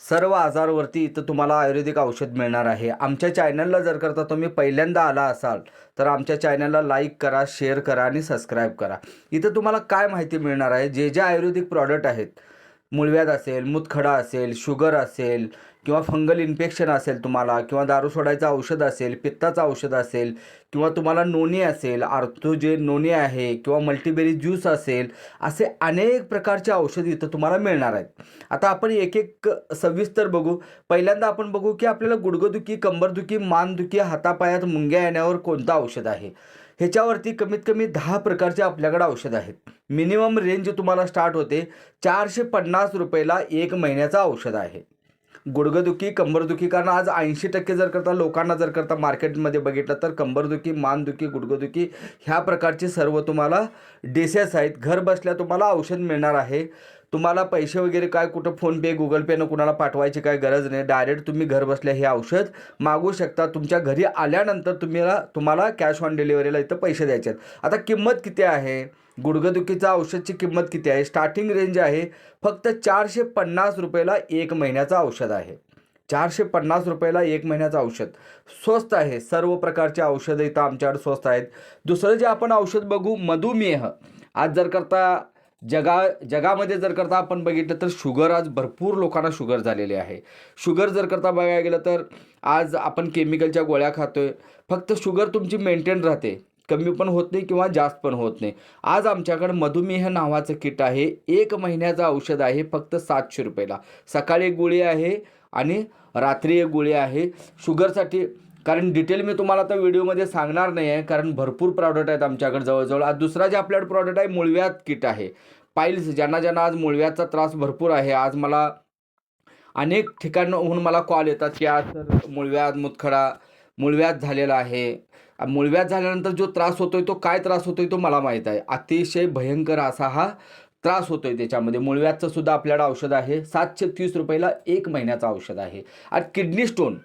सर्व आजारवरती इथं तुम्हाला आयुर्वेदिक औषध मिळणार आहे. आमच्या चॅनलला जर करता तुम्ही पहिल्यांदा आला असाल तर आमच्या चॅनलला लाईक करा, शेअर करा आणि सबस्क्राईब करा. इथं तुम्हाला काय माहिती मिळणार आहे, जे आयुर्वेदिक प्रॉडक्ट आहेत, मूळव्याध असेल, मूतखडा असेल, शुगर असेल किंवा फंगल इन्फेक्शन असेल तुम्हाला, किंवा दारू सोडायचं औषध असेल, पित्ताचं औषध असेल, किंवा तुम्हाला नोनी असेल, जे नोनी आहे, किंवा मल्टीबेरी ज्यूस असेल, असे अनेक प्रकारचे औषध इथं तुम्हाला मिळणार आहेत. आता आपण एक एक सविस्तर बघू. पहिल्यांदा आपण बघू की आपल्याला गुडघेदुखी, कंबरदुखी, मानदुखी, हातापायात मुंग्या येण्यावर कोणतं औषध आहे. ह्याच्यावरती कमीत कमी 10 प्रकारचे आपल्याकडे औषध आहेत. मिनिमम रेंज तुम्हाला स्टार्ट होते 450 रुपयाला 1 महिन्याचं औषध आहे. गुडघेदुखी, कंबरदुखी, कारण आज 80% जर करता लोकांना जर करता मार्केटमध्ये बघितलं तर कंबरदुखी, मानदुखी, गुडघेदुखी ह्या प्रकारचे सर्व तुम्हाला डिसेस आहेत. घर बसल्या तुम्हाला औषध मिळणार आहे. तुम्हाला पैसे वगैरे काय कुठं फोनपे, गुगल पेनं कुणाला पाठवायची काय गरज नाही. डायरेक्ट तुम्ही घर बसल्या हे औषध मागवू शकता. तुमच्या घरी आल्यानंतर तुम्हाला कॅश ऑन डिलिव्हरीला इथं पैसे द्यायचे आहेत. आता किंमत किती आहे? गुडघेदुखीचा औषधची किंमत किती आहे? स्टार्टिंग रेंज आहे फक्त 450 रुपयाला 1 महिन्याचं औषध आहे. 450 रुपयाला 1 महिन्याचं औषध स्वस्त आहे. सर्व प्रकारचे औषधं इथं आमच्याकडे स्वस्त आहेत. दुसरं जे आपण औषध बघू, मधुमेह. आज जर करता जगामध्ये जर करता आपण बघितलं तर शुगर, आज भरपूर लोकांना शुगर झालेली आहे. शुगर जर करता बघायला गेलं तर आज आपण केमिकलच्या गोळ्या खातोय. फक्त शुगर तुमची मेंटेन राहते, कमी पण होत नाही किंवा जास्त पण होत नाही. आज आमच्याकडे मधुमेह नावाचं किट आहे. 1 महिन्याचं औषध आहे फक्त 700 रुपयाला. सकाळी एक गोळी आहे आणि रात्री एक गोळी आहे शुगरसाठी. कारण डिटेल मी तुम्हाला आता व्हिडिओमध्ये सांगणार नाही आहे, कारण भरपूर प्रॉडक्ट आहेत आमच्याकडे जवळजवळ. आज दुसरा जे आपल्याकडे प्रॉडक्ट आहे मूळव्याध किट आहे. पाईल्स, ज्यांना आज मूळव्याधचा त्रास भरपूर आहे. आज मला अनेक ठिकाणाहून मला कॉल येतात की आज सर मूळव्याध, मूतखडा, मूळव्याध झालेला आहे. मूळव्याध झाल्यानंतर जो त्रास होतोय तो काय त्रास होतोय तो मला माहीत आहे. अतिशय भयंकर असा हा त्रास होतोय त्याच्यामध्ये. मूळव्याधचं सुद्धा आपल्याकडे औषध आहे. 730 रुपयाला 1 महिन्याचं औषध आहे. आज किडनी स्टोन,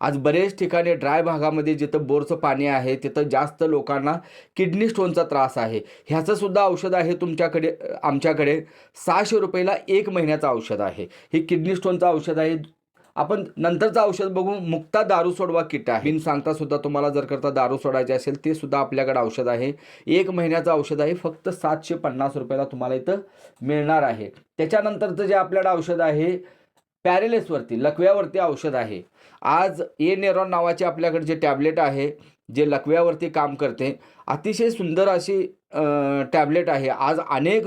आज बरेच ठिकाणी ड्राय भागामध्ये जिथं बोरचं पाणी आहे तिथं जास्त लोकांना किडनी स्टोनचा त्रास आहे. ह्याचं सुद्धा औषध आहे आमच्याकडे 600 रुपयाला 1 महिन्याचं औषध आहे. हे किडनी स्टोनचं औषध आहे. आपण नंतरचं औषध बघू. मुक्ता दारू सोडवा किट आहे. बिन सांगता सुद्धा तुम्हाला जर करता दारू सोडायचे असेल ते सुद्धा आपल्याकडे औषध आहे. 1 महिन्याचं औषध आहे. फक्त 750 रुपयाला तुम्हाला इथं मिळणार आहे. त्याच्यानंतरचं जे आपल्याकडे औषध आहे पॅरेलिसवरती, लकव्यावरती औषध आहे. आज नेरॉन नावाचे आपल्याकडे जे टॅबलेट आहे जे लकव्यावरती काम करते. अतिशय सुंदर अशी टॅबलेट आहे. आज अनेक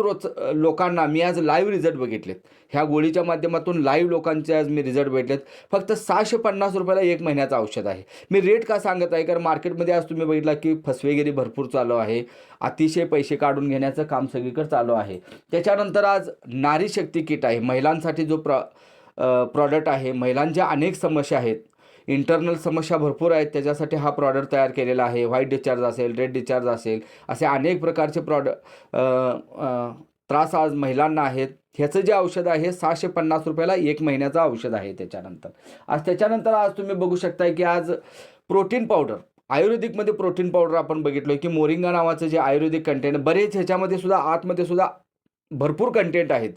लोकांना मी आज लाईव्ह रिझल्ट बघितलेत. ह्या गोळीच्या माध्यमातून लाईव्ह लोकांचे आज मी रिझल्ट भेटलेत. फक्त 650 रुपयाला 1 महिन्याचं औषध आहे. मी रेट का सांगत आहे, कारण मार्केटमध्ये आज तुम्ही बघितला की फसवेगिरी भरपूर चालू आहे. अतिशय पैसे काढून घेण्याचं काम सगळीकडे चालू आहे. त्याच्यानंतर आज नारी शक्ती किट आहे. महिलांसाठी जो प्रॉडक्ट आहे. महिलांच्या अनेक समस्या आहेत, इंटरनल समस्या भरपूर आहेत, त्याच्यासाठी हा प्रॉडक्ट तयार केलेला आहे. व्हाईट डिस्चार्ज असेल, रेड डिस्चार्ज असेल, असे अनेक प्रकारचे त्रास आज महिलांना आहेत. ह्याचं जे औषध आहे 650 रुपयाला 1 महिन्याचं औषध आहे. त्याच्यानंतर आज तुम्ही बघू शकताय की आज प्रोटीन पावडर, आयुर्वेदिकमध्ये प्रोटीन पावडर आपण बघितलो की मोरिंगा नावाचं जे आयुर्वेदिक कंटेंट, बरेच ह्याच्यामध्ये सुद्धा आतमध्ये सुद्धा भरपूर कंटेंट आहेत.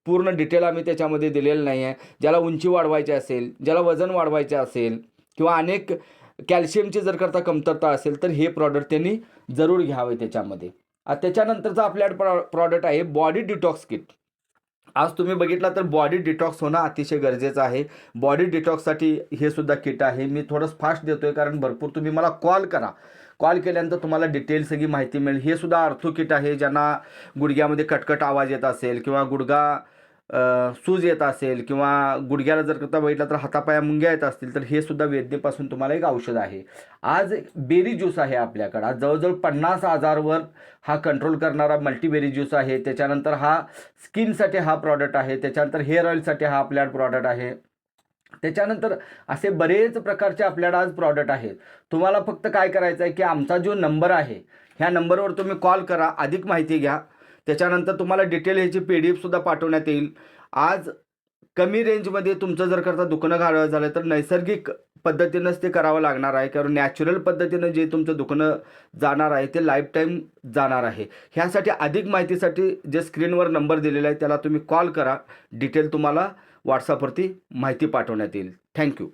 पूर्ण डिटेल आम्ही त्याच्यामध्ये दिलेलं नाही आहे. ज्याला उंची वाढवायची असेल, ज्याला वजन वाढवायचे असेल, किंवा अनेक कॅल्शियमची जर करता कमतरता असेल तर हे प्रॉडक्ट त्यांनी जरूर घ्यावे त्याच्यामध्ये. त्याच्यानंतरचा आपल्याकडे प्रॉडक्ट आहे बॉडी डिटॉक्स किट. आज तुम्ही बघितला तर बॉडी डिटॉक्स होणं अतिशय गरजेचं आहे. बॉडी डिटॉक्ससाठी हे सुद्धा किट आहे. मी थोडंसं फास्ट देतोय कारण भरपूर तुम्ही मला कॉल करा. कॉल केल्यानंतर तुम्हाला डिटेल सगळी माहिती मिळेल. हे सुद्धा आर्थो किट आहे. ज्यांना गुडघ्यामध्ये कटकट आवाज येत असेल, किंवा गुडघा सूज येत असेल, किंवा गुडघ्याला जर करता बघितलं तर हातापाया मुंग्या येत असतील, तर हे सुद्धा वेदनेपासून तुम्हाला एक औषध आहे. आज बेरी ज्यूस आहे आपल्याकडं. आज जवळजवळ 50,000वर हा कंट्रोल करणारा मल्टीबेरी ज्यूस आहे. त्याच्यानंतर हा स्किनसाठी हा प्रॉडक्ट आहे. त्याच्यानंतर हेअर ऑइलसाठी हा आपल्याकडे प्रॉडक्ट आहे. त्याच्यानंतर असे बरेच प्रकारचे आपल्याकडे आज प्रॉडक्ट आहेत. तुम्हाला फक्त काय करायचं आहे की आमचा जो नंबर आहे ह्या नंबरवर तुम्ही कॉल करा, अधिक माहिती घ्या. त्याच्यानंतर तुम्हाला डिटेल ह्याची PDF सुद्धा पाठवण्यात येईल. आज कमी रेंजमध्ये तुमचं जर करता दुखणं घालवायचं झालं तर नैसर्गिक पद्धतीनंच ते करावं लागणार आहे, कारण नॅचरल पद्धतीनं जे तुमचं दुखणं जाणार आहे ते लाईफ टाईम जाणार आहे. ह्यासाठी अधिक माहितीसाठी जे स्क्रीनवर नंबर दिलेला आहे त्याला तुम्ही कॉल करा. डिटेल तुम्हाला व्हॉट्सअपवरती माहिती पाठवण्यात येईल. थँक्यू.